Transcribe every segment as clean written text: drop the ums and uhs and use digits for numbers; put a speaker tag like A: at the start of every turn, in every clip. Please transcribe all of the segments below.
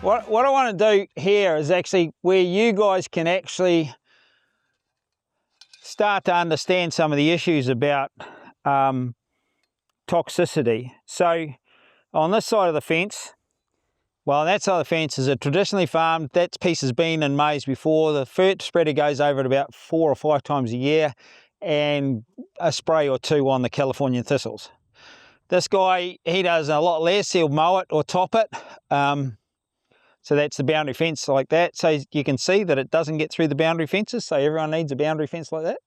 A: What I want to do here is actually where you guys can actually start to understand some of the issues about toxicity. So on this side of the fence, well, on that side of the fence is a traditionally farmed, that piece has been in maize before. The fert spreader goes over it about 4 or 5 times a year, and a spray or 2 on the Californian thistles. This guy, he does a lot less. He'll mow it or top it. So that's the boundary fence like that. So you can see that it doesn't get through the boundary fences. So everyone needs a boundary fence like that.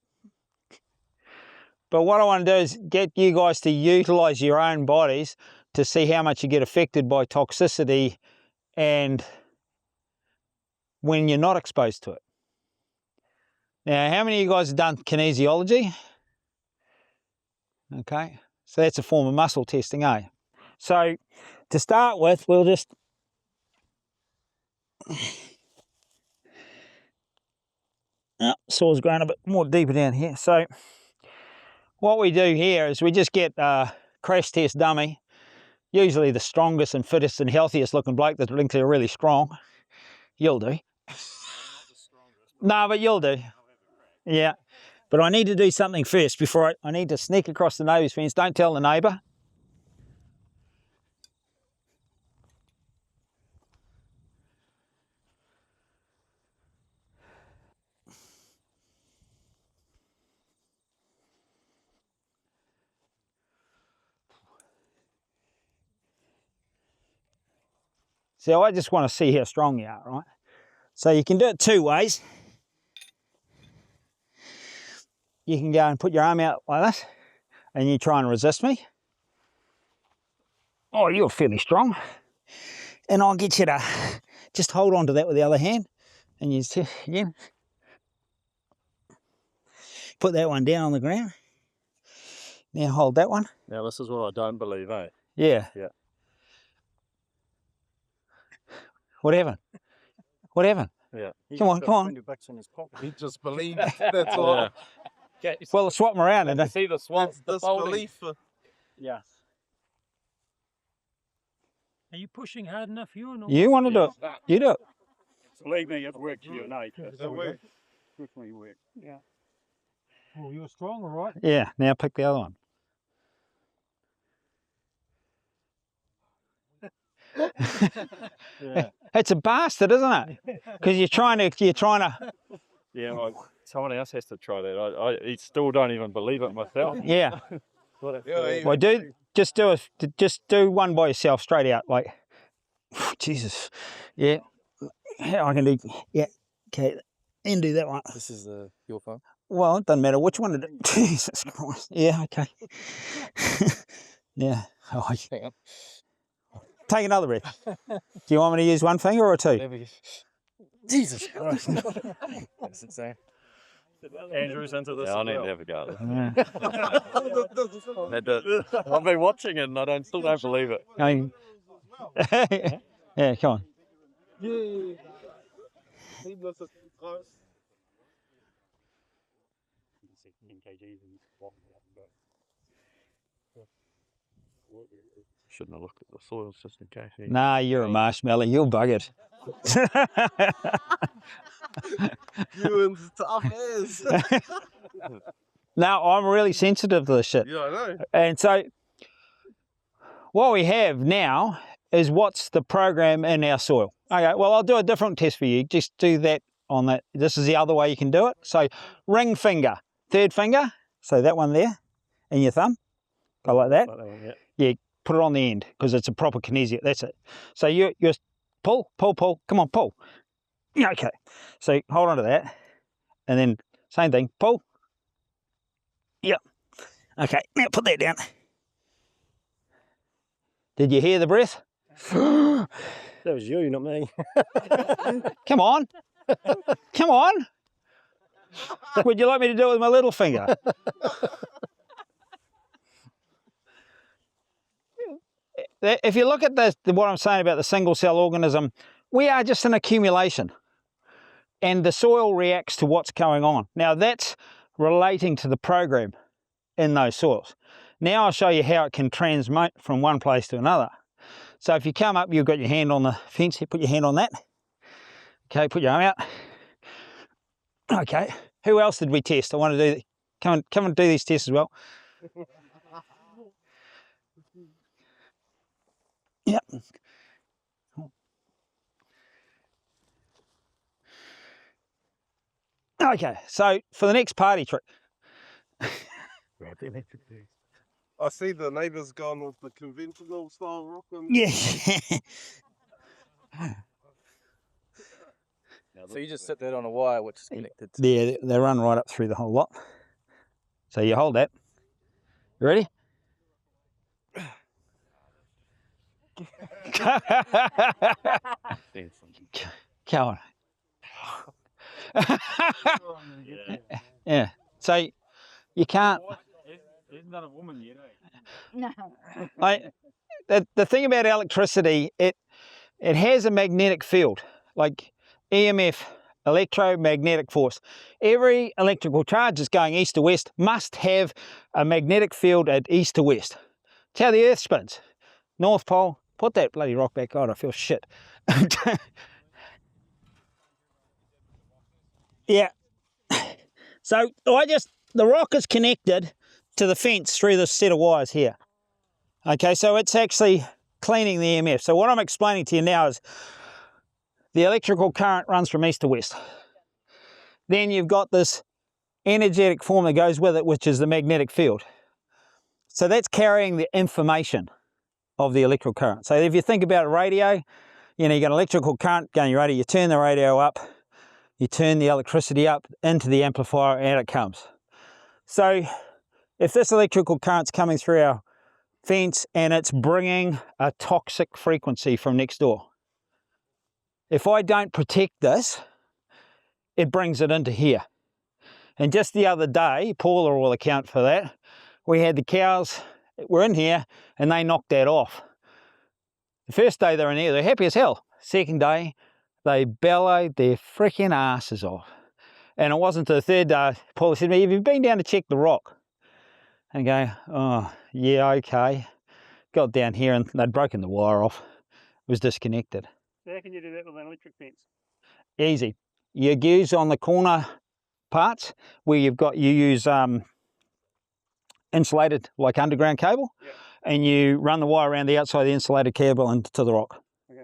A: But what I want to do is get you guys to utilize your own bodies to see how much you get affected by toxicity and when you're not exposed to it. Now, how many of you guys have done kinesiology? Okay, so that's a form of muscle testing, eh? So to start with, we'll just soil's growing a bit more deeper down here. So what we do here is we just get a crash test dummy, usually the strongest and fittest and healthiest looking bloke that thinks they're really strong. You'll do. No, but you'll do. Yeah. But I need to do something first before I need to sneak across the neighbour's fence. Don't tell the neighbour. So I just want to see how strong you are, right? So you can do it 2 ways. You can go and put your arm out like that, and you try and resist me. Oh, you're fairly strong. And I'll get you to just hold on to that with the other hand, and you just, again, put that one down on the ground. Now hold that one.
B: Now this is what I don't believe, eh?
A: Yeah.
B: Yeah.
A: What happened? What happened?
B: Yeah.
A: Come on, come on.
B: In his pocket.
C: He just believes, that's all.
B: Yeah.
A: Well, swap them around. And
B: See the swans, the
C: Disbelief.
B: Yeah.
D: Are you pushing hard enough, Ewan?
A: you want to do it. You do it.
B: Believe me, it worked for you, mate.
C: That way.
B: Definitely worked.
D: Yeah. Oh, you're strong, all right.
A: Yeah, now pick the other one.
B: Yeah.
A: It's a bastard, isn't it? Because you're trying to.
B: Yeah. Well, someone else has to try that. I still don't even believe it myself.
A: Yeah.
C: Yeah,
A: Well, just do one by yourself straight out, like. Jesus. Yeah. I can do. Yeah. Okay. And do that one.
C: This is your phone.
A: Well, it doesn't matter which one to do. Jesus Christ. Yeah. Okay. Yeah. Oh,
C: Hang on.
A: take another breath. Do you want me to use one finger or 2?
C: Jesus Christ. That's insane.
B: Andrew's into this. Yeah, I need to have a go.
A: Yeah.
B: I've been watching it and I still don't believe it.
A: Yeah, come on.
B: Shouldn't have looked at the soils just in case.
A: Nah, you're a marshmallow. You'll bug it.
C: Ewan's tough as.
A: No, I'm really sensitive to this shit.
C: Yeah, I know.
A: And so what we have now is what's the program in our soil. Okay, well, I'll do a different test for you. Just do that on that. This is the other way you can do it. So ring finger, 3rd finger. So that one there, and your thumb. Go like that. Yeah, put it on the end because it's a proper kinesio. That's it. So you pull. Come on, pull. Yeah, okay. So hold on to that. And then same thing, pull. Yep. Okay, now put that down. Did you hear the breath?
B: That was you, not me.
A: Come on. Come on. Would you like me to do it with my little finger? If you look at what I'm saying about the single cell organism, we are just an accumulation. And the soil reacts to what's going on. Now that's relating to the program in those soils. Now I'll show you how it can transmute from one place to another. So if you come up, you've got your hand on the fence here, put your hand on that. Okay, put your arm out. Okay, who else did we test? I want to do, come and do these tests as well. Yep. Okay, so for the next party trick. Grab the electric bird.
C: I see the neighbour's gone with the conventional style rock.
A: Yeah.
C: So you just sit that on a wire which is connected to...
A: Yeah, they run right up through the whole lot. So you hold that. You ready? Come on. Yeah. So you can't.
B: Isn't that a woman yet?
E: No.
A: The thing about electricity, it has a magnetic field, like EMF, electromagnetic force. Every electrical charge is going east to west must have a magnetic field at east to west. It's how the Earth spins. North Pole. Put that bloody rock back. God, I feel shit. Yeah. So the rock is connected to the fence through this set of wires here. Okay, so it's actually cleaning the EMF. So what I'm explaining to you now is the electrical current runs from east to west. Then you've got this energetic form that goes with it, which is the magnetic field. So that's carrying the information of the electrical current. So if you think about a radio, you got electrical current going your radio, you turn the radio up, you turn the electricity up into the amplifier, and out it comes. So if this electrical current's coming through our fence and it's bringing a toxic frequency from next door, if I don't protect this, it brings it into here. And just the other day, Paula will account for that, we had the cows that were in here and they knocked that off. The first day they're in here, they're happy as hell. Second day, they bellowed their freaking asses off. And it wasn't the third day, Paula said to me, have you been down to check the rock? And I go, oh, yeah, okay. Got down here and they'd broken the wire off. It was disconnected.
D: So how can you do that with an electric fence?
A: Easy. You use on the corner parts where you use insulated, like underground cable,
D: yep.
A: And you run the wire around the outside of the insulated cable into the rock.
D: Okay.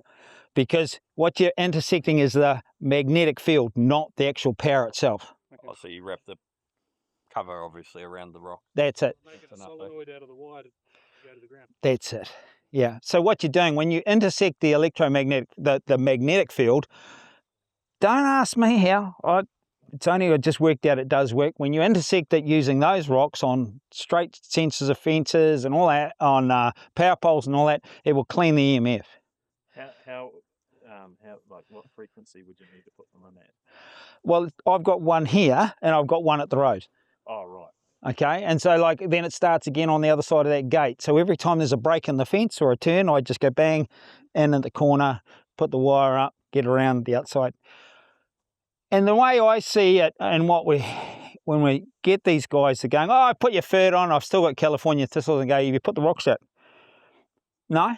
A: Because what you're intersecting is the magnetic field, not the actual power itself.
D: Okay.
B: Oh, so you wrap the cover obviously around the rock.
A: That's it.
D: Make it a
B: enough,
D: solenoid out of the wire to go to the ground.
A: That's it. Yeah. So what you're doing when you intersect the electromagnetic, the magnetic field, don't ask me how. I just worked out it does work. When you intersect it using those rocks on straight sensors of fences and all that, on power poles and all that, it will clean the EMF.
B: How like what frequency would you need to put them on that?
A: Well, I've got one here and I've got one at the road.
B: Oh, right.
A: Okay, and so like then it starts again on the other side of that gate. So every time there's a break in the fence or a turn, I just go bang in at the corner, put the wire up, get around the outside. And the way I see it, and when we get these guys to going, oh, I put your fert on, I've still got California thistles, and go, you put the rocks out. No.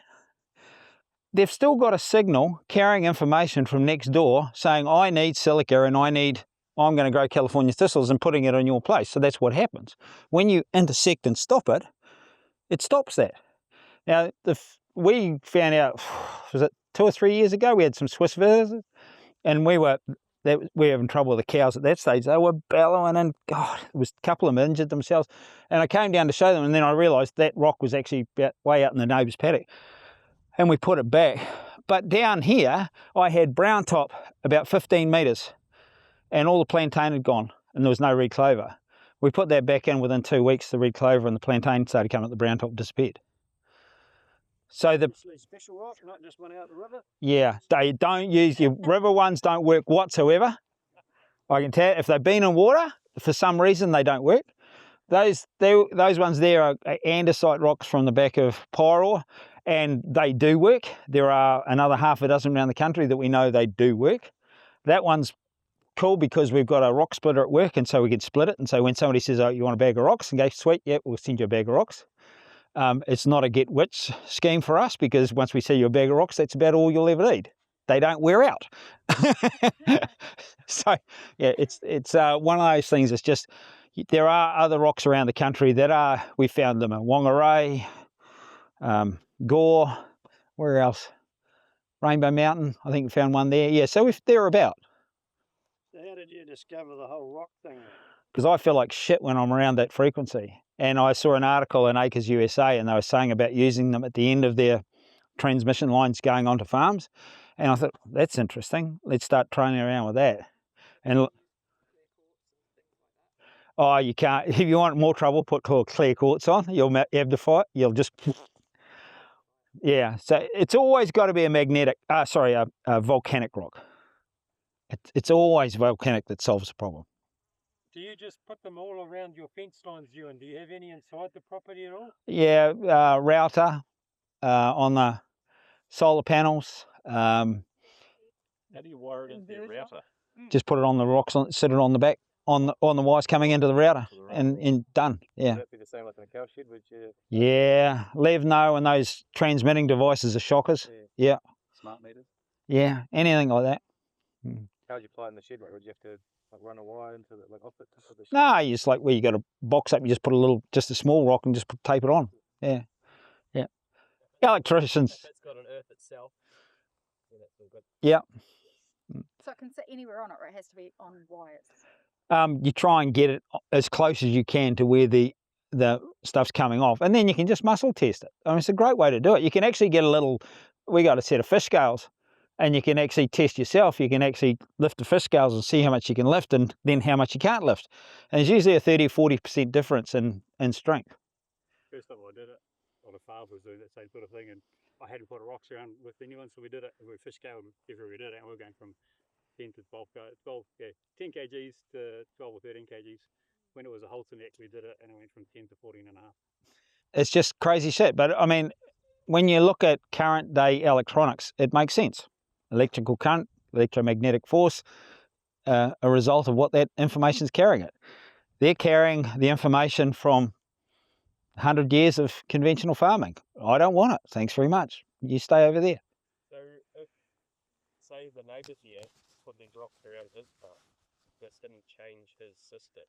A: They've still got a signal carrying information from next door saying, I need silica and I'm going to grow California thistles and putting it on your place. So that's what happens. When you intersect and stop it, it stops that. Now, we found out, was it 2 or 3 years ago, we had some Swiss visitors and we were having trouble with the cows at that stage. They were bellowing and, God, it was a couple of them injured themselves. And I came down to show them and then I realised that rock was actually way out in the neighbour's paddock. And we put it back. But down here, I had brown top about 15 metres and all the plantain had gone and there was no red clover. We put that back in within 2 weeks, the red clover and the plantain started coming up, the brown top disappeared. So
D: Special rock, not just one out the river?
A: Yeah, they don't use, your river ones don't work whatsoever. I can tell you, if they've been in water, for some reason they don't work. Those ones there are andesite rocks from the back of Pyroar, and they do work. There are another half a dozen around the country that we know they do work. That one's cool because we've got a rock splitter at work, and so we can split it. And so when somebody says, oh, you want a bag of rocks? And go, sweet, yeah, we'll send you a bag of rocks. It's not a get-rich scheme for us because once we sell you a bag of rocks, that's about all you'll ever need. They don't wear out. So, yeah, it's one of those things. It's just there are other rocks around the country that are. We found them in Whangarei, Gore, where else? Rainbow Mountain. I think we found one there. Yeah, so they're about.
D: So how did you discover the whole rock thing?
A: Because I feel like shit when I'm around that frequency. And I saw an article in Acres USA, and they were saying about using them at the end of their transmission lines going onto farms. And I thought, that's interesting. Let's start training around with that. And oh, you can't. If you want more trouble, put clear quartz on. You'll amplify it. You'll just, yeah. So it's always got to be a magnetic. A volcanic rock. It's always volcanic that solves the problem.
E: Do you just put them all around your fence lines, Ewan? Do you have any inside the property at all?
A: Yeah, router on the solar panels.
B: How do you wire it into your router?
A: Just put it on the rocks, sit it on the back, on the wires coming into the router, and done. Yeah.
E: Would that be the same like in a cow shed? Would you?
A: Yeah, Lev no, and those transmitting devices are shockers. Yeah.
B: Smart meters?
A: Yeah, anything like that.
E: How'd you apply it in the shed? Right? Would you have to like run a wire into the off the top of the shed?
A: No, you just like where you got a box up, you just put just a small rock and just tape it on. Yeah, yeah. Electricians.
E: If it's got an earth itself, then that's all good.
A: Yeah.
F: So it can sit anywhere on it, or it has to be on wires?
A: You try and get it as close as you can to where the stuff's coming off, and then you can just muscle test it. I mean, it's a great way to do it. You can actually get we got a set of fish scales, and you can actually test yourself. You can actually lift the fish scales and see how much you can lift and then how much you can't lift. And there's usually a 30-40% difference in strength.
D: First time I did it, all the farmers was doing that same sort of thing, and I hadn't put rocks around with anyone, so we did it. We fish scale everywhere we did it, and we were going from 10 to 10 kgs to 12 or 13 kgs. When it was a Holton neck, we did it, and it went from 10 to 14 and a half.
A: It's just crazy shit. But I mean, when you look at current day electronics, it makes sense. Electrical current, electromagnetic force, a result of what that information is carrying it. They're carrying the information from 100 years of conventional farming. I don't want it. Thanks very much. You stay over there.
E: So if, say the neighbour here put these rocks around his farm, this didn't change his system,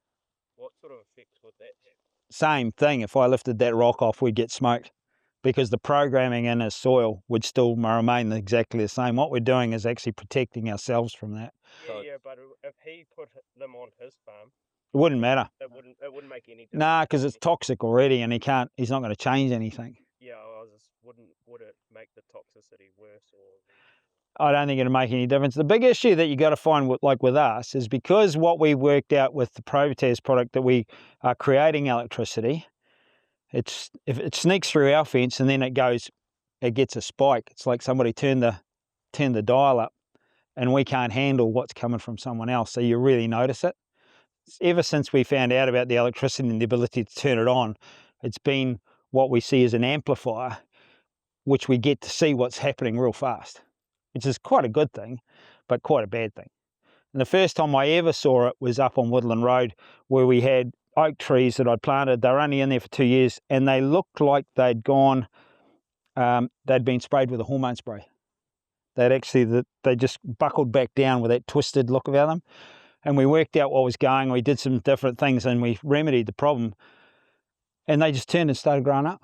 E: what sort of effect would that have?
A: Same thing. If I lifted that rock off, we'd get smoked because the programming in his soil would still remain exactly the same. What we're doing is actually protecting ourselves from that.
E: Yeah, but if he put them on his farm,
A: it wouldn't matter.
E: It wouldn't make any difference.
A: Nah, because it's toxic already, and he's not going to change anything.
E: Yeah, would it make the toxicity worse or?
A: I don't think it'll make any difference. The big issue that you got to find, with us, is because what we worked out with the Provitas product that we are creating electricity. If it sneaks through our fence and then it gets a spike. It's like somebody turned the dial up, and we can't handle what's coming from someone else. So you really notice it. Ever since we found out about the electricity and the ability to turn it on, it's been what we see as an amplifier, which we get to see what's happening real fast, which is quite a good thing, but quite a bad thing. And the first time I ever saw it was up on Woodland Road, where we had oak trees that I'd planted. They were only in there for 2 years, and they looked like they'd been sprayed with a hormone spray. They just buckled back down with that twisted look about them. And we worked out what was going. We did some different things, and we remedied the problem. And they just turned and started growing up.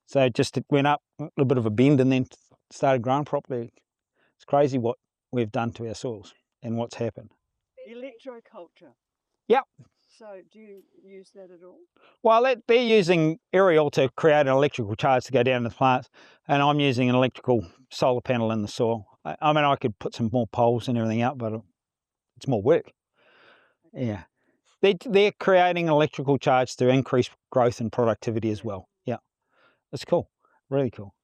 A: So it went up a little bit of a bend and then started growing properly. It's crazy what we've done to our soils and what's happened.
G: Electroculture.
A: Yep.
G: So do you use that at all?
A: Well, they're using aerial to create an electrical charge to go down to the plants, and I'm using an electrical solar panel in the soil. I mean, I could put some more poles and everything out, but it's more work. Yeah. They're creating an electrical charge to increase growth and productivity as well. Yeah. It's cool. Really cool.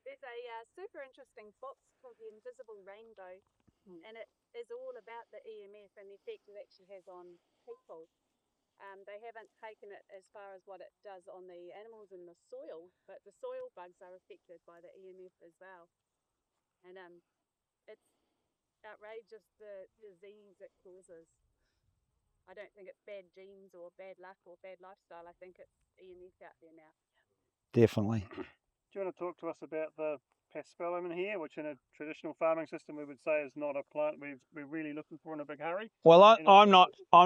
F: There's a super interesting box called the Invisible Rainbow, and it is all about the EMF and the effect it actually has on people. They haven't taken it as far as what it does on the animals in the soil, but the soil bugs are affected by the EMF as well. And it's outrageous, the disease it causes. I don't think it's bad genes or bad luck or bad lifestyle. I think it's EMF out there now.
A: definitely.
D: Do you want to talk to us about the paspalum in here, which in a traditional farming system we would say is not a plant we're really looking for in a big hurry?
A: Well,
D: And
A: I'm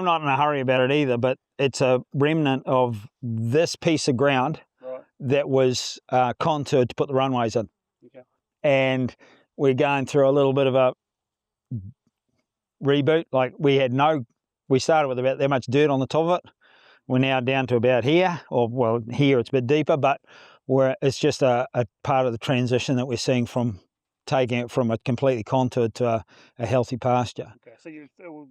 A: not in a hurry about it either, but it's a remnant of this piece of ground
D: Right.
A: that was contoured to put the runways in.
D: Okay.
A: And we're going through a little bit of a reboot. Like we started with about that much dirt on the top of it. We're now down to about here, or well, here it's a bit deeper, but it's just a part of the transition that we're seeing from taking it from a completely contoured to a healthy pasture.
D: Okay, so it will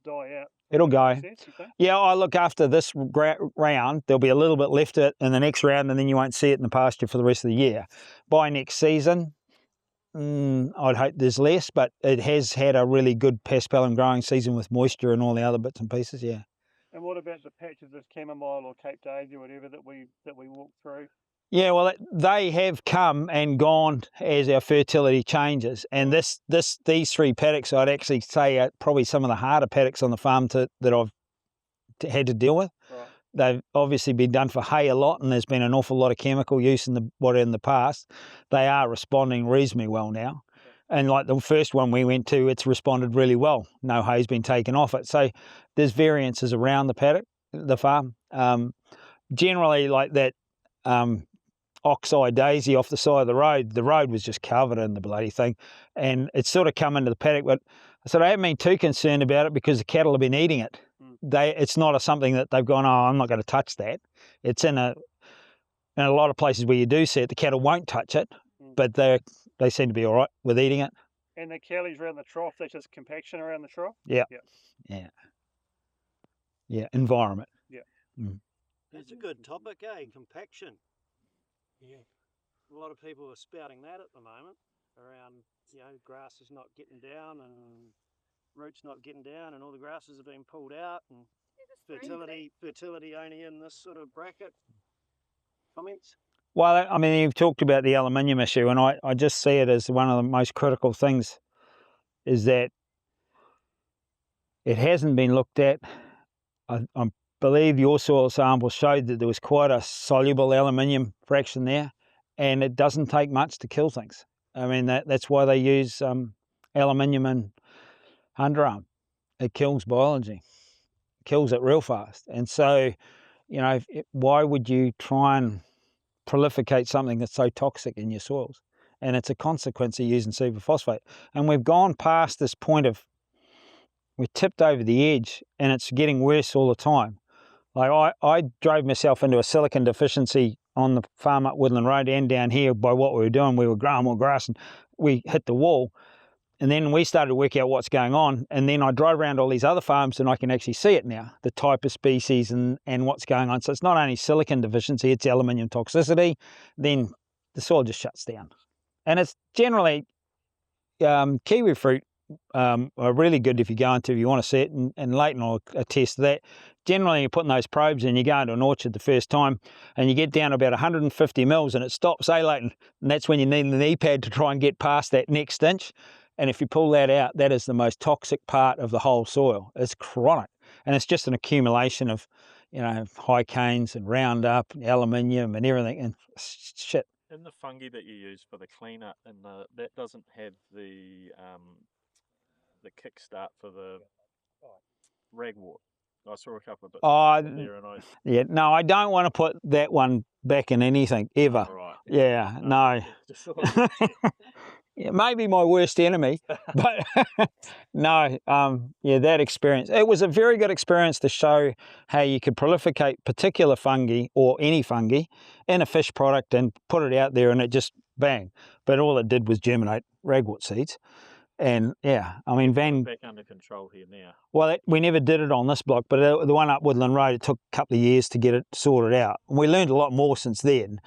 D: die out.
A: It'll go.
D: Process, you think?
A: Yeah, I look after this round. There'll be a little bit left it in the next round, and then you won't see it in the pasture for the rest of the year. By next season, I'd hope there's less, but it has had a really good paspalum growing season with moisture and all the other bits and pieces, yeah.
D: And what about the patches of chamomile or Cape Daisy or whatever that we walked through?
A: Yeah, well, they have come and gone as our fertility changes, and these 3 paddocks I'd actually say are probably some of the harder paddocks on the farm that I've had to deal with.
D: Right.
A: They've obviously been done for hay a lot, and there's been an awful lot of chemical use in the past. They are responding reasonably well now. And like the first one we went to, it's responded really well. No hay's been taken off it. So there's variances around the farm. Generally, like that oxeye daisy off the side of the road was just covered in the bloody thing. And it's sort of come into the paddock, but so I haven't been too concerned about it because the cattle have been eating it. It's not something that they've gone, oh, I'm not going to touch that. It's in a lot of places where you do see it, the cattle won't touch it, but they seem to be all right with eating it.
D: And the kellies around the trough, that's just compaction around the trough?
A: Yeah.
D: Yeah.
A: Yeah, environment.
D: Yeah.
H: That's a good topic, eh? Compaction. Yeah. A lot of people are spouting that at the moment around, grass is not getting down and roots not getting down and all the grasses are being pulled out and fertility only in this sort of bracket. Comments?
A: Well, I mean, you've talked about the aluminium issue, and I just see it as one of the most critical things is that it hasn't been looked at. I believe your soil sample showed that there was quite a soluble aluminium fraction there, and it doesn't take much to kill things. I mean, that's why they use aluminium in underarm. It kills biology. It kills it real fast. And so, why would you try and proliferate something that's so toxic in your soils? And it's a consequence of using superphosphate. And we've gone past this point of, we're tipped over the edge and it's getting worse all the time. Like I drove myself into a silicon deficiency on the farm up Woodland Road and down here by what we were doing. We were growing more grass and we hit the wall. And then we started to work out what's going on. And then I drove around all these other farms and I can actually see it now, the type of species and what's going on. So it's not only silicon deficiency, it's aluminium toxicity. Then the soil just shuts down. And it's generally, kiwi fruit are really good if you go into, if you want to see it, and Leighton will attest to that. Generally, you're putting those probes in, you go into an orchard the first time, and you get down to about 150 mils and it stops, Leighton? And that's when you need an E-pad to try and get past that next inch. And if you pull that out, that is the most toxic part of the whole soil. It's chronic. And it's just an accumulation of, high canes and Roundup, and aluminium and everything, and shit.
B: And the fungi that you use for the cleaner, and that doesn't have the kickstart for the ragwort. I saw a couple of bits there, and
A: I don't want to put that one back in anything ever.
B: Right.
A: Yeah, no. Yeah, maybe my worst enemy, but no. That experience. It was a very good experience to show how you could proliferate particular fungi or any fungi in a fish product and put it out there, and it just bang. But all it did was germinate ragwort seeds. And yeah, I mean,
B: back under control here now.
A: Well, we never did it on this block, but the one up Woodland Road, it took a couple of years to get it sorted out. And we learned a lot more since then.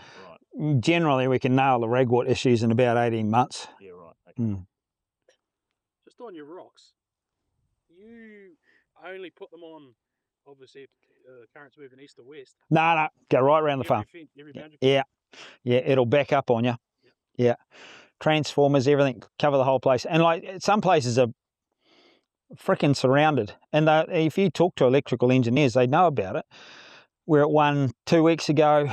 A: Right. Generally, we can nail the ragwort issues in about 18 months.
B: Yeah, right. Okay.
I: Just on your rocks, you only put them on, obviously, if the current's moving east or west.
A: No, go right around the farm. Yeah, it'll back up on you. Yeah. Transformers, everything, cover the whole place. And like some places are freaking surrounded. And if you talk to electrical engineers, they know about it. We're at one 2 weeks ago,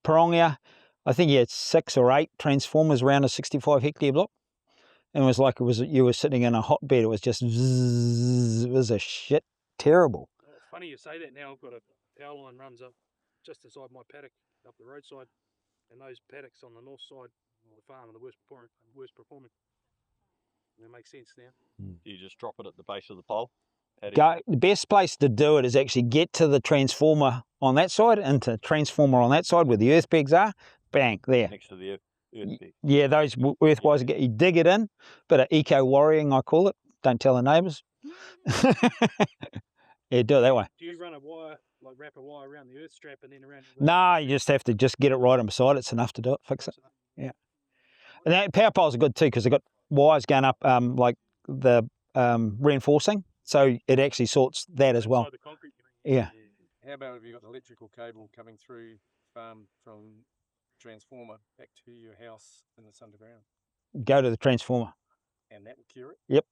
A: Parongia, I think he had 6 or 8 transformers around a 65 hectare block. And it was like you were sitting in a hotbed. It was just zzz, it was a shit terrible.
I: Well, it's funny you say that now. I've got a power line runs up just inside my paddock, up the roadside, and those paddocks on the north side of the farm are the worst performing. That makes sense now.
B: You just drop it at the base of the pole.
A: The best place to do it is actually get to the transformer on that side, into transformer on that side where the earth pegs are. Bang, there.
B: Next to the earth peg.
A: Yeah, those earth wires, you dig it in. Bit of eco-warrioring, I call it. Don't tell the neighbours. Yeah, do it that way.
I: Do you run a wire, like wrap a wire around the earth strap and then around?
A: No, you just have to just get it right on beside it. It's enough to do it, fix it. Yeah. And that power poles are good too because they've got wires going up like the reinforcing. So it actually sorts that as well. Yeah.
C: How about if you've got the electrical cable coming through farm from transformer back to your house and it's underground?
A: Go to the transformer.
C: And that will cure it?
A: Yep.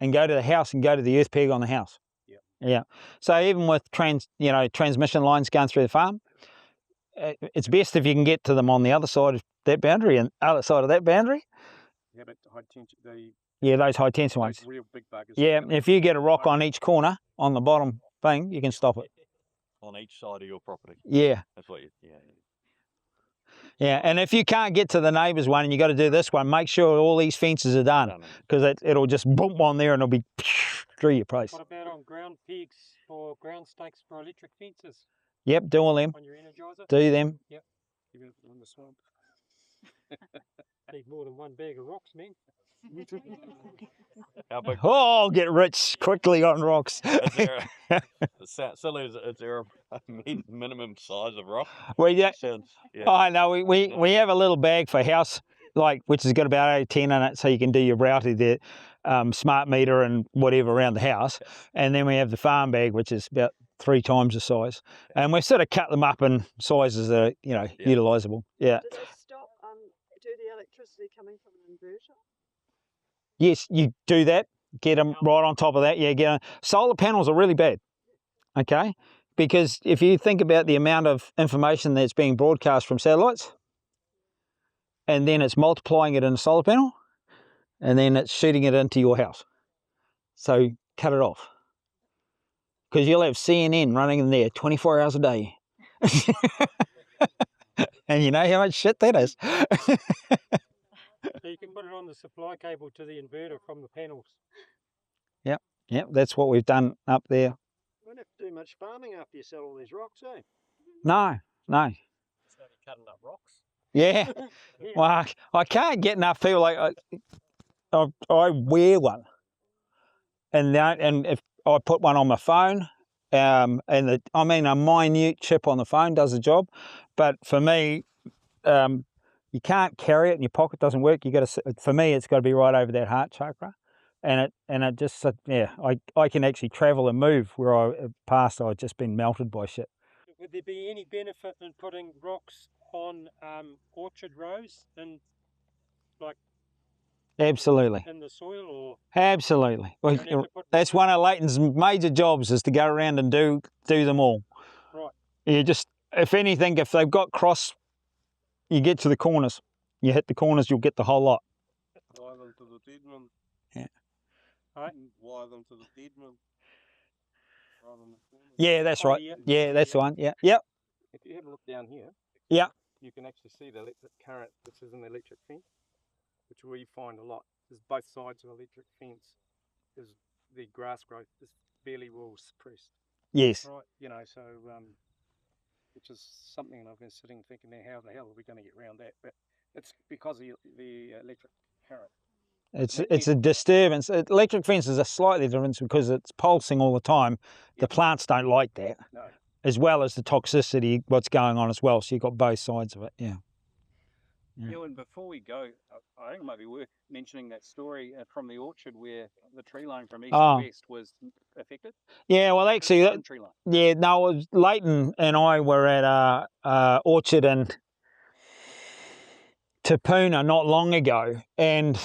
A: And go to the house and go to the earth peg on the house.
C: Yep.
A: Yeah. So even with transmission lines going through the farm, it's best if you can get to them on the other side of that boundary and other side of that boundary.
C: Yeah, but high tension,
A: yeah, those high tension ones.
C: Real big buggers.
A: Yeah, if you get a rock on each corner on the bottom thing, you can stop it.
B: On each side of your property.
A: Yeah.
B: That's what you,
A: Yeah, and if you can't get to the neighbour's one and you got to do this one, make sure all these fences are done because it'll just boom on there and it'll be through your place.
H: What about on ground pegs or ground stakes for electric fences?
A: Yep, do all them.
H: On your energizer?
A: Do them.
H: Yep. Even in the swamp. Need more than one bag of rocks, man.
B: How big?
A: Oh, I'll get rich quickly on rocks.
B: Is there a minimum size of rock?
A: Well, yeah.
B: Sounds, yeah.
A: Oh, no, we have a little bag for house, which has got about 8 or 10 in it, so you can do your routing, the smart meter and whatever around the house. And then we have the farm bag, which is about 3 times the size. And we've sort of cut them up in sizes that are, utilisable. Yeah.
G: Does it stop, do the electricity coming from an inverter?
A: Yes, you do that. Get them right on top of that. Yeah, get them. Solar panels are really bad, okay? Because if you think about the amount of information that's being broadcast from satellites, and then it's multiplying it in a solar panel, and then it's shooting it into your house. So cut it off. Because you'll have CNN running in there 24 hours a day. And you know how much shit that is.
H: So you can put it on the supply cable to the inverter from the panels.
A: Yep, that's what we've done up there.
H: You won't have to do much farming after you sell all these rocks, eh?
A: No.
E: So cutting up rocks?
A: Yeah. Well, I can't get enough people I wear one. And if I put one on my phone, a minute chip on the phone does the job. But for me, you can't carry it in your pocket, doesn't work. For me, it's got to be right over that heart chakra. And it just, I can actually travel and move where I've just been melted by shit.
H: Would there be any benefit in putting rocks on orchard rows and
A: Absolutely.
H: in the soil, or
A: Absolutely. That's one of Leighton's major jobs, is to go around and do them all.
H: Right.
A: You just, if anything, if they've got cross, you get to the corners. You hit the corners, you'll get the whole lot.
C: Wire them to the dead one.
A: Yeah.
H: Right.
C: Wire them to the dead one.
A: Yeah, that's right. Yeah, that's the one. Yeah. Yep.
E: If you have a look down here, you can actually see the electric current. This is an electric fence, which we find a lot. There's both sides of electric fence. Is the grass growth is fairly well suppressed.
A: Yes.
E: Right. So which is something I've been sitting thinking, now how the hell are we going to get around that? But it's because of the electric current.
A: It's a disturbance. Electric fences are slightly different because it's pulsing all the time. The plants don't like that.
E: No.
A: As well as the toxicity, what's going on as well. So you've got both sides of it, yeah.
J: Ewan, before we go, I think it might be worth mentioning that story from the orchard where the tree line from east to west was affected. Yeah, well, actually,
A: Leighton and I were at a orchard in Tapuna not long ago, and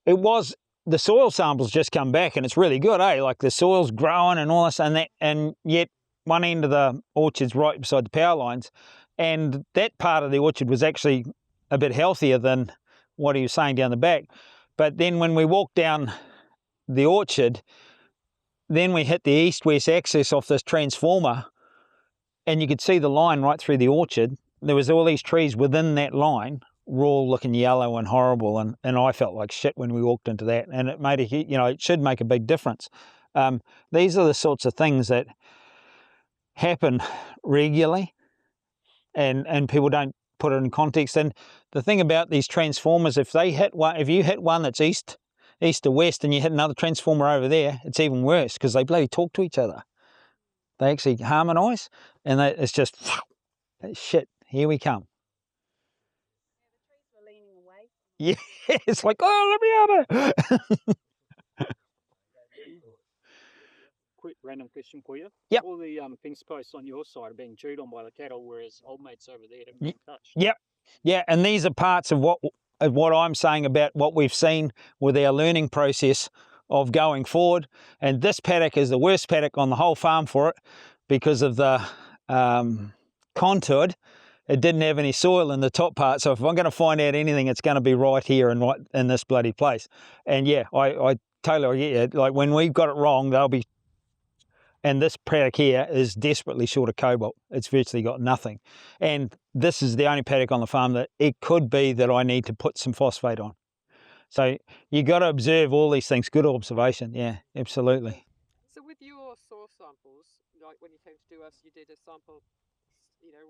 A: it was, the soil samples just come back and it's really good, eh? Like the soil's growing and all this and that, and yet one end of the orchard's right beside the power lines. And that part of the orchard was actually a bit healthier than what he was saying down the back. But then when we walked down the orchard, then we hit the east-west axis off this transformer, and you could see the line right through the orchard. There was all these trees within that line, were all looking yellow and horrible, and I felt like shit when we walked into that, and it made it should make a big difference. These are the sorts of things that happen regularly, and people don't put it in context. And the thing about these transformers, if you hit one that's east to west, and you hit another transformer over there, it's even worse because they bloody talk to each other. They actually harmonise, and it's just shit. Here we come. Yeah, it's like, oh, let me out of.
D: Quick random question for you.
A: Yep.
D: All the fence posts on your side are being chewed on by the cattle, whereas old mates over there haven't been touched.
A: Yep. Yeah, and these are parts of what I'm saying about what we've seen with our learning process of going forward. And this paddock is the worst paddock on the whole farm for it because of the contoured. It didn't have any soil in the top part, so if I'm going to find out anything, it's going to be right here and right in this bloody place. And yeah, I totally get you. Like when we've got it wrong, they'll be. And this paddock here is desperately short of cobalt. It's virtually got nothing. And this is the only paddock on the farm that it could be that I need to put some phosphate on. So you got to observe all these things. Good observation. Yeah, absolutely.
G: So with your soil samples, like when you came to do us, you did a sample,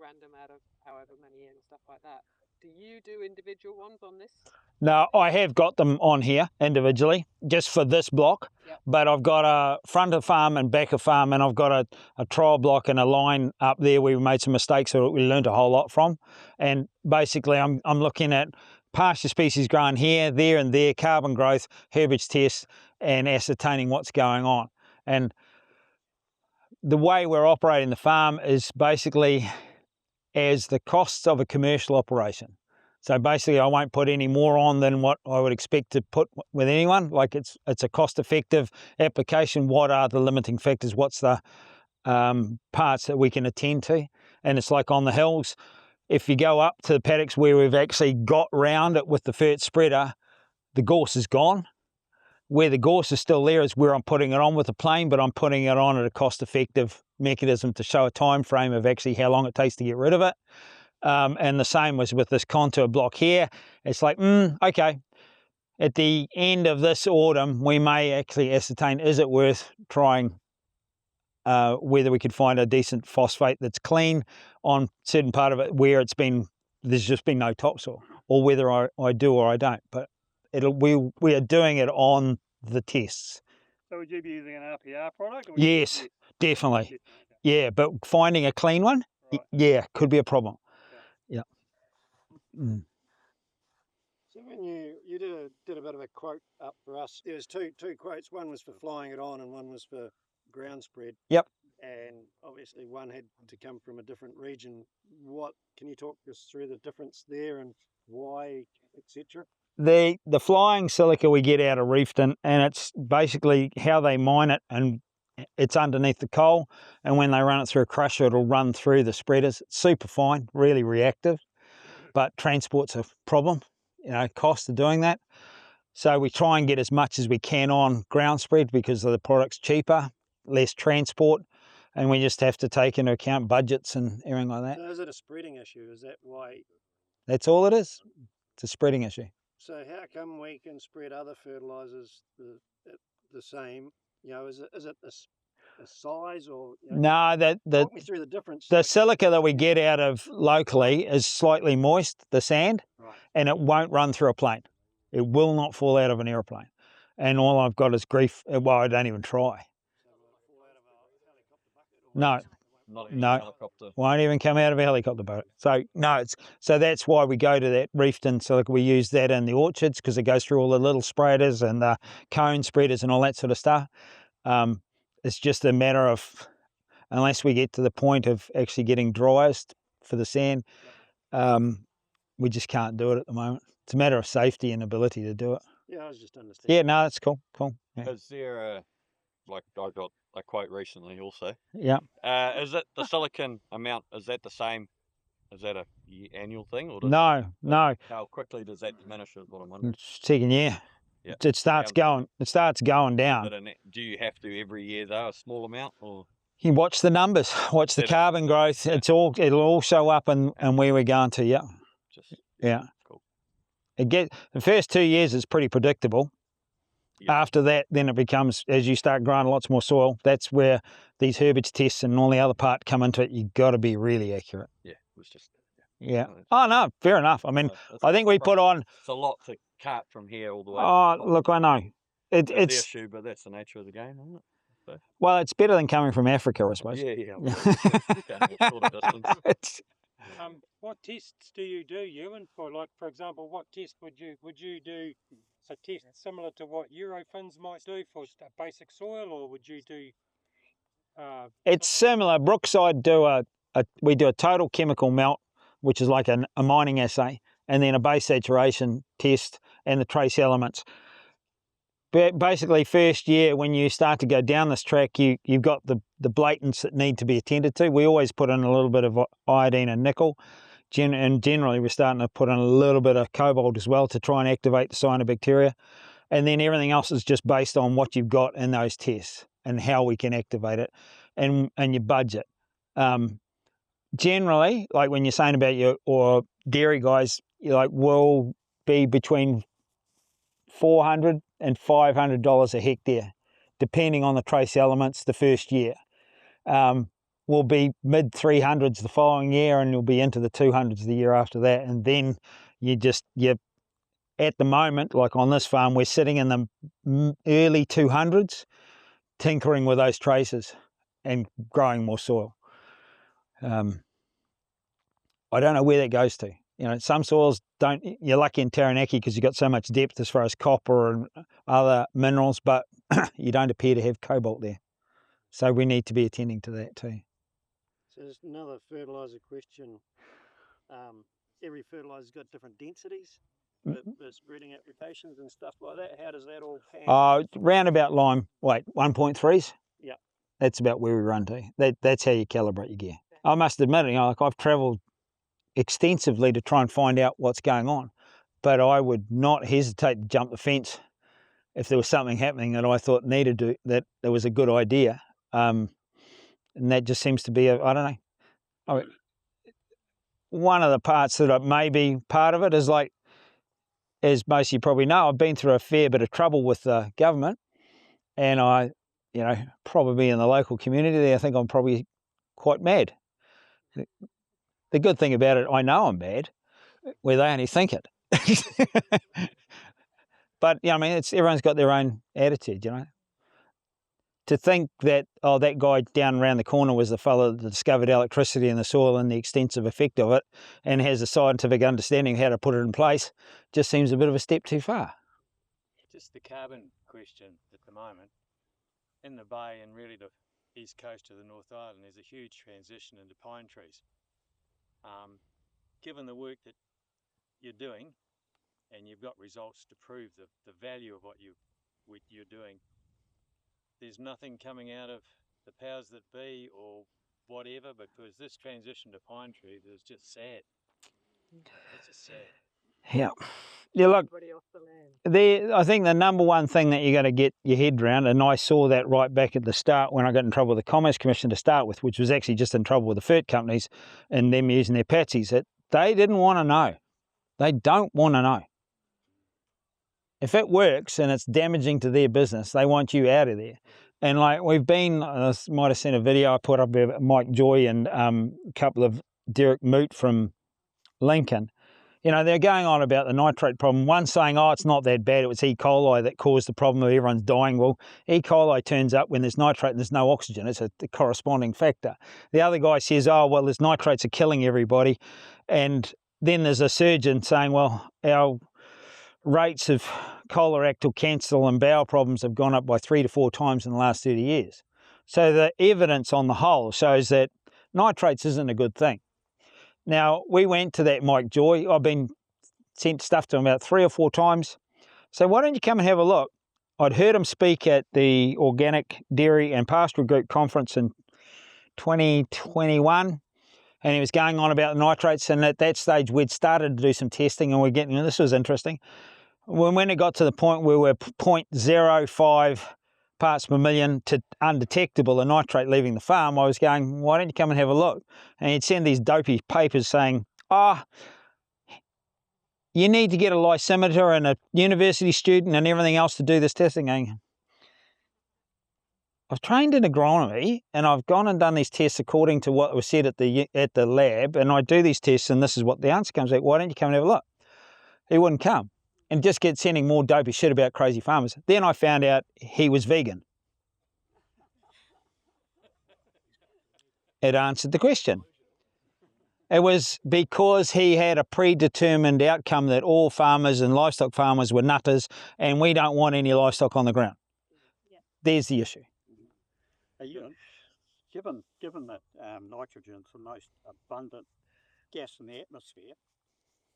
G: random out of however many and stuff like that. Do you do individual ones on this?
A: No, I have got them on here individually, just for this block. Yep. But I've got a front of farm and back of farm, and I've got a trial block and a line up there where we made some mistakes that we learned a whole lot from. And basically, I'm looking at pasture species grown here, there, and there, carbon growth, herbage tests, and ascertaining what's going on. And the way we're operating the farm is basically as the costs of a commercial operation. So basically I won't put any more on than what I would expect to put with anyone. Like it's a cost-effective application. What are the limiting factors? What's the parts that we can attend to? And it's like on the hills, if you go up to the paddocks where we've actually got round it with the FERT spreader, the gorse is gone. Where the gorse is still there is where I'm putting it on with the plane, but I'm putting it on at a cost-effective mechanism to show a time frame of actually how long it takes to get rid of it. And the same was with this contour block here. It's like, okay, at the end of this autumn, we may actually ascertain, is it worth trying whether we could find a decent phosphate that's clean on certain part of it where there's just been no topsoil, or whether I do or I don't. But we are doing it on the tests.
D: So would you be using an RPR product? Or
A: yes, definitely. Yeah, but finding a clean one, right. Yeah, could be a problem. Yeah. Mm.
H: So when you did a bit of a quote up for us, there was two quotes. One was for flying it on, and one was for ground spread.
A: Yep.
H: And obviously one had to come from a different region. What can you talk us through the difference there and why, etc.?
A: The flying silica we get out of Reefton, and it's basically how they mine it, and it's underneath the coal, and when they run it through a crusher, it'll run through the spreaders. It's super fine, really reactive, but transport's a problem, cost of doing that. So we try and get as much as we can on ground spread because the product's cheaper, less transport, and we just have to take into account budgets and everything like that.
H: So is it a spreading issue? Is that why?
A: That's all it is. It's a spreading issue.
H: So how come we can spread other fertilisers the same? Is it a size or?
A: No,
H: talk me through the difference.
A: The silica that we get out of locally is slightly moist, the sand,
H: right. And
A: it won't run through a plane. It will not fall out of an aeroplane. And all I've got is grief. Well, I don't even try.
H: So will it fall out of a helicopter bucket?
A: No.
B: Not even a helicopter.
A: Won't even come out of a helicopter boat. So no, so that's why we go to that Reefton silica. We use that in the orchards because it goes through all the little spreaders and the cone spreaders and all that sort of stuff. It's just a matter of, unless we get to the point of actually getting dryers for the sand, we just can't do it at the moment. It's a matter of safety and ability to do it.
H: Yeah, I was just understanding.
A: Yeah, no, that's cool. Yeah.
B: Is there I got a quote recently also.
A: Yeah.
B: Is it the silicon amount, is that the same
K: Is that a annual thing? Or
A: No.
K: How quickly does that diminish is what I'm wondering.
A: Second year.
K: Yeah.
A: It starts going down.
K: Do you have to every year though, a small amount, or?
A: You watch the numbers, watch the carbon growth.
K: Yeah.
A: It'll all show up and where we're going to. Yeah.
K: Cool.
A: The first 2 years is pretty predictable. Yeah. After that, then it becomes, as you start growing lots more soil, that's where these herbage tests and all the other part come into it. You've got to be really accurate.
K: Yeah, it was just.
A: Yeah. Oh no, fair enough. I mean, I think we put on.
K: It's a lot to cart from here all the way.
A: Oh, look, I know. It's
K: the issue, but that's the nature of the game, isn't it? So.
A: Well, it's better than coming from Africa, I suppose.
K: Yeah.
H: What tests do you do, Ewan? For example, what test would you do? A test similar to what Eurofins might do for basic soil, or would you do?
A: It's similar. Brookside we do a total chemical melt, which is like a mining assay, and then a base saturation test and the trace elements. But basically, first year when you start to go down this track, you've got the blatants that need to be attended to. We always put in a little bit of iodine and nickel. And generally we're starting to put in a little bit of cobalt as well to try and activate the cyanobacteria. And then everything else is just based on what you've got in those tests and how we can activate it and your budget. Generally, like when you're saying about or dairy guys, will be between $400 and $500 a hectare, depending on the trace elements the first year. Will be mid 300s the following year, and you'll be into the 200s the year after that. And then you at the moment, like on this farm, we're sitting in the early 200s, tinkering with those traces and growing more soil. I don't know where that goes to. Some soils don't. You're lucky in Taranaki because you've got so much depth as far as copper and other minerals, but you don't appear to have cobalt there. So we need to be attending to that too.
H: So there's another fertiliser question. Every fertiliser's got different densities, the spreading applications and stuff like that. How does that all pan?
A: Roundabout lime, 1.3s.
H: Yeah.
A: That's about where we run to. That's how you calibrate your gear. I must admit, I've travelled extensively to try and find out what's going on, but I would not hesitate to jump the fence if there was something happening that I thought that was a good idea. And that just seems to be, I don't know. One of the parts that may be part of it is as most of you probably know, I've been through a fair bit of trouble with the government, and I, probably in the local community there, I think I'm probably quite mad. The good thing about it, I know I'm bad, where they only think it. But, everyone's got their own attitude, To think that, that guy down around the corner was the fellow that discovered electricity in the soil and the extensive effect of it and has a scientific understanding of how to put it in place, just seems a bit of a step too far.
L: Just the carbon question at the moment. In the bay and really the east coast of the North Island, there's a huge transition into pine trees. Given the work that you're doing, and you've got results to prove the value of what you're doing, there's nothing coming out of the powers that be or whatever, because this transition to pine trees is just sad. It's just sad.
A: Yeah. Yeah, look, I think the number one thing that you got to get your head around, and I saw that right back at the start when I got in trouble with the Commerce Commission to start with, which was actually just in trouble with the fert companies and them using their patsies, that they didn't want to know. They don't want to know. If it works and it's damaging to their business, they want you out of there. And we've been, I might have seen a video I put up of Mike Joy and a couple of Derek Moot from Lincoln. They're going on about the nitrate problem. One saying, it's not that bad, it was E. coli that caused the problem of everyone's dying. Well, E. coli turns up when there's nitrate and there's no oxygen. It's a corresponding factor. The other guy says, there's nitrates are killing everybody. And then there's a surgeon saying, well, our rates of colorectal cancer and bowel problems have gone up by 3 to 4 times in the last 30 years. So the evidence on the whole shows that nitrates isn't a good thing. Now, we went to that Mike Joy. I've been sent stuff to him about 3 or 4 times. So why don't you come and have a look? I'd heard him speak at the Organic Dairy and Pastoral Group Conference in 2021. and he was going on about the nitrates, and at that stage we'd started to do some testing, and we're getting, and this was interesting, when it got to the point where we're 0.05 parts per million to undetectable, a nitrate leaving the farm, I was going, why don't you come and have a look? And he'd send these dopey papers saying, you need to get a lysimeter and a university student and everything else to do this testing. I've trained in agronomy, and I've gone and done these tests according to what was said at the lab, and I do these tests, and this is what the answer comes out. Why don't you come and have a look? He wouldn't come, and just get sending more dopey shit about crazy farmers. Then I found out he was vegan. It answered the question. It was because he had a predetermined outcome that all farmers and livestock farmers were nutters, and we don't want any livestock on the ground. There's the issue.
M: Hey, Ewan, given that nitrogen is the most abundant gas in the atmosphere,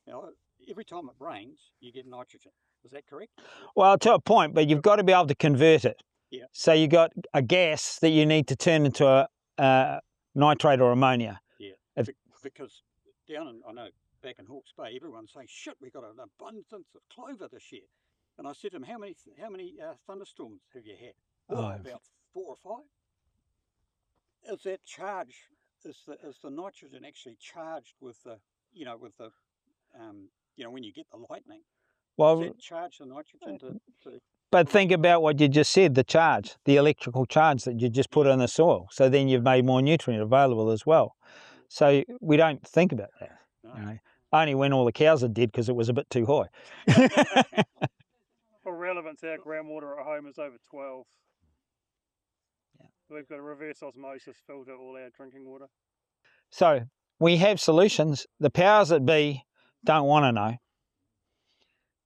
M: you know, every time it rains, you get nitrogen. Is that correct?
A: Well, to a point, but you've got to be able to convert it.
M: Yeah.
A: So you've got a gas that you need to turn into a nitrate or ammonia.
M: Yeah. Because down in, I know, back in Hawke's Bay, everyone's saying, shit, we've got an abundance of clover this year. And I said to him, how many thunderstorms have you had? About 4 or 5. Is that charge, is the nitrogen actually charged with the, when you get the lightning?
A: Well,
M: does that charge the nitrogen to
A: but think about what you just said, the charge, the electrical charge that you just put in the soil. So then you've made more nutrient available as well. So we don't think about that.
M: No.
A: You know, only when all the cows are dead because it was a bit too high.
I: For relevance, our groundwater at home is over 12. Yeah. We've got a reverse osmosis filter all our drinking water.
A: So we have solutions. The powers that be don't want to know.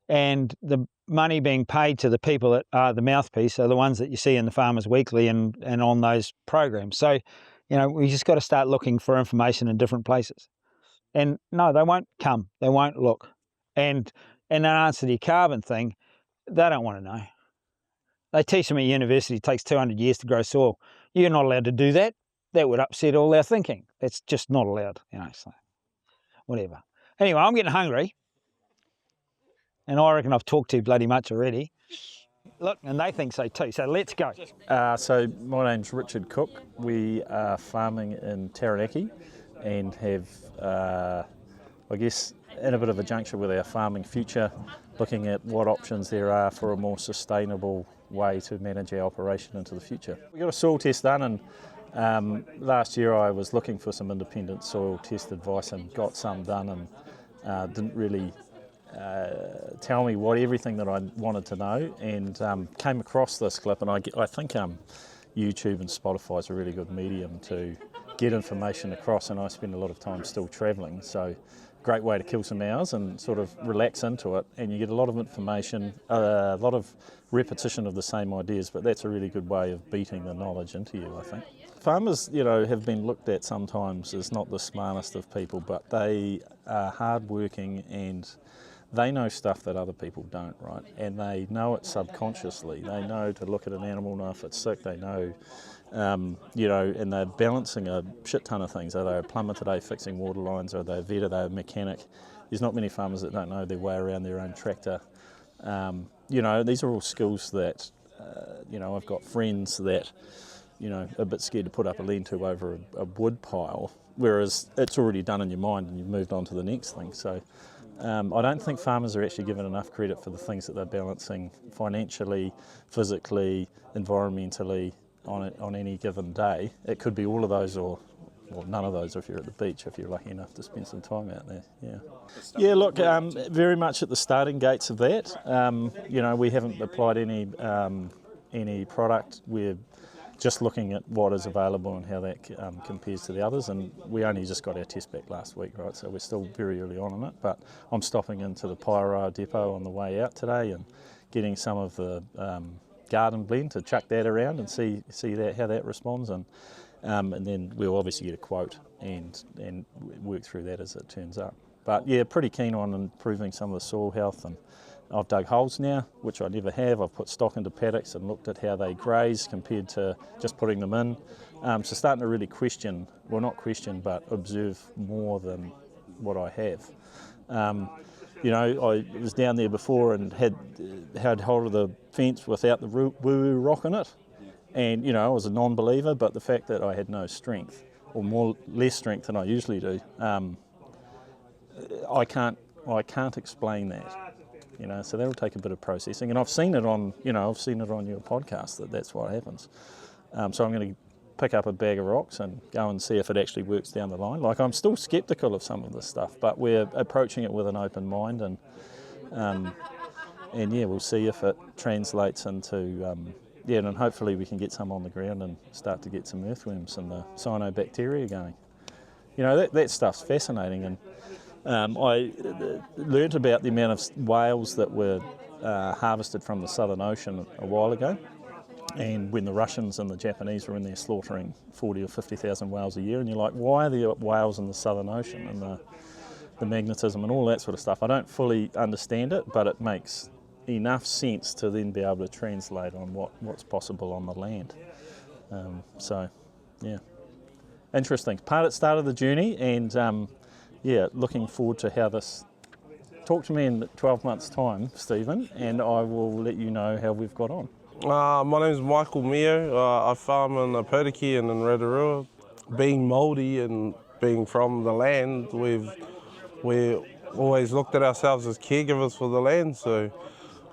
A: And the money being paid to the people that are the mouthpiece are the ones that you see in the Farmers Weekly and on those programs. So, we just got to start looking for information in different places. And no, they won't come. They won't look. And in answer to your carbon thing, they don't want to know. They teach them at university it takes 200 years to grow soil. You're not allowed to do that. That would upset all our thinking. That's just not allowed, so whatever. Anyway, I'm getting hungry. And I reckon I've talked too bloody much already. Look, and they think so too, so let's go.
B: So my name's Richard Cook. We are farming in Taranaki and have, I guess, in a bit of a juncture with our farming future, looking at what options there are for a more sustainable way to manage our operation into the future. We got a soil test done, and last year I was looking for some independent soil test advice and got some done, and didn't really tell me everything that I wanted to know, and came across this clip, and I think YouTube and Spotify is a really good medium to get information across, and I spend a lot of time still travelling, so great way to kill some hours and sort of relax into it, and you get a lot of information, a lot of repetition of the same ideas, but that's a really good way of beating the knowledge into you, I think. Farmers, have been looked at sometimes as not the smartest of people, but they are hard-working and they know stuff that other people don't, right? And they know it subconsciously. They know to look at an animal, know if it's sick. They know, and they're balancing a shit ton of things. Are they a plumber today fixing water lines? Are they a vet? Are they a mechanic? There's not many farmers that don't know their way around their own tractor. These are all skills that, I've got friends that, are a bit scared to put up a lean-to over a wood pile, whereas it's already done in your mind and you've moved on to the next thing. So I don't think farmers are actually given enough credit for the things that they're balancing financially, physically, environmentally on any given day. It could be all of those or none of those if you're at the beach, if you're lucky enough to spend some time out there. Yeah, look, very much at the starting gates of that. We haven't applied any product. We're just looking at what is available and how that compares to the others, and we only just got our test back last week, right, so we're still very early on in it, but I'm stopping into the Paeroa depot on the way out today and getting some of the garden blend to chuck that around and see how that responds, and then we'll obviously get a quote and work through that as it turns up. But yeah, pretty keen on improving some of the soil health and I've dug holes now, which I never have. I've put stock into paddocks and looked at how they graze compared to just putting them in. So starting to really question, well not question, but observe more than what I have. You know, I was down there before and had hold of the fence without the woo-woo rock in it. And, you know, I was a non-believer, but the fact that I had no strength, or less strength than I usually do, I can't explain that. You know, so that'll take a bit of processing. And I've seen it on, you know, I've seen it on your podcast that's what happens. So I'm going to pick up a bag of rocks and go and see if it actually works down the line. Like, I'm still sceptical of some of this stuff, but we're approaching it with an open mind, and yeah, we'll see if it translates into, yeah, and hopefully we can get some on the ground and start to get some earthworms and the cyanobacteria going. You know, that stuff's fascinating, and I learnt about the amount of whales that were harvested from the Southern Ocean a while ago. And when the Russians and the Japanese were in there slaughtering 40 or 50,000 whales a year, and you're like, why are there whales in the Southern Ocean, and the magnetism and all that sort of stuff? I don't fully understand it, but it makes enough sense to then be able to translate on what's possible on the land. So, yeah, interesting. Start of the journey, and yeah, looking forward to how this. Talk to me in 12 months' time, Stephen, and I will let you know how we've got on.
N: My name is Michael Mio. I farm in a paddock here in Rotorua. Being Māori and being from the land, we've always looked at ourselves as caregivers for the land, so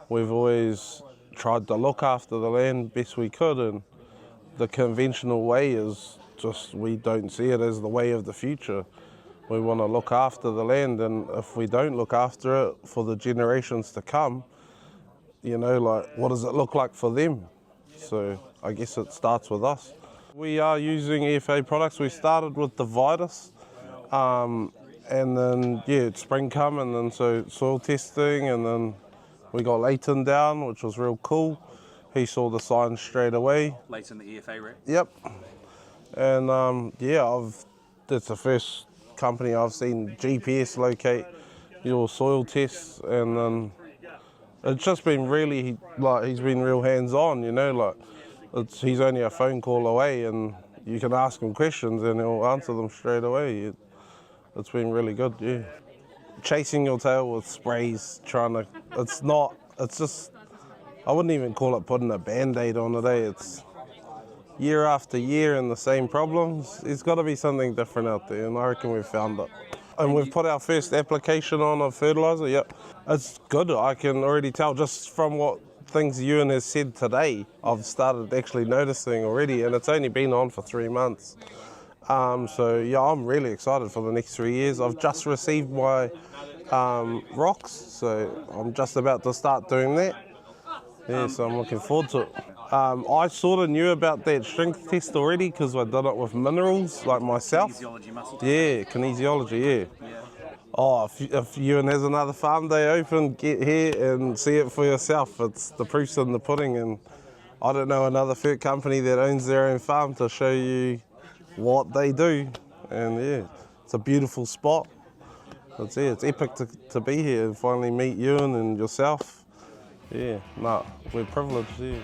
N: we've always tried to look after the land best we could, and the conventional way is just, we don't see it as the way of the future. We want to look after the land, and if we don't look after it for the generations to come, you know, like, what does it look like for them? So I guess it starts with us. We are using EFA products. We started with the Vitus, and then, yeah, spring come, and then so soil testing, and then we got Leighton down, which was real cool. He saw the signs straight away.
J: Leighton, the EFA rep?
N: Yep. And yeah, that's the first company I've seen GPS locate your soil tests, and then it's just been really, like, he's been real hands-on, you know, like, he's only a phone call away, and you can ask him questions and he'll answer them straight away. It's been really good, yeah. Chasing your tail with sprays, it's just, I wouldn't even call it putting a Band-Aid on it, eh? It's year after year and the same problems. There's got to be something different out there, and I reckon we've found it. And we've put our first application on of fertiliser, yep. It's good, I can already tell just from what things Ewan has said today, I've started actually noticing already, and it's only been on for 3 months. So yeah, I'm really excited for the next 3 years. I've just received my rocks, so I'm just about to start doing that. Yeah, so I'm looking forward to it. I sort of knew about that strength test already because I did it with minerals, like myself.
J: Kinesiology, muscle test?
N: Yeah, kinesiology, yeah. Oh, if Ewan has another farm day open, get here and see it for yourself. It's the proof's in the pudding, and I don't know another fert company that owns their own farm to show you what they do. And yeah, it's a beautiful spot. It's epic to be here and finally meet Ewan and yourself. Yeah, no, we're privileged, yeah.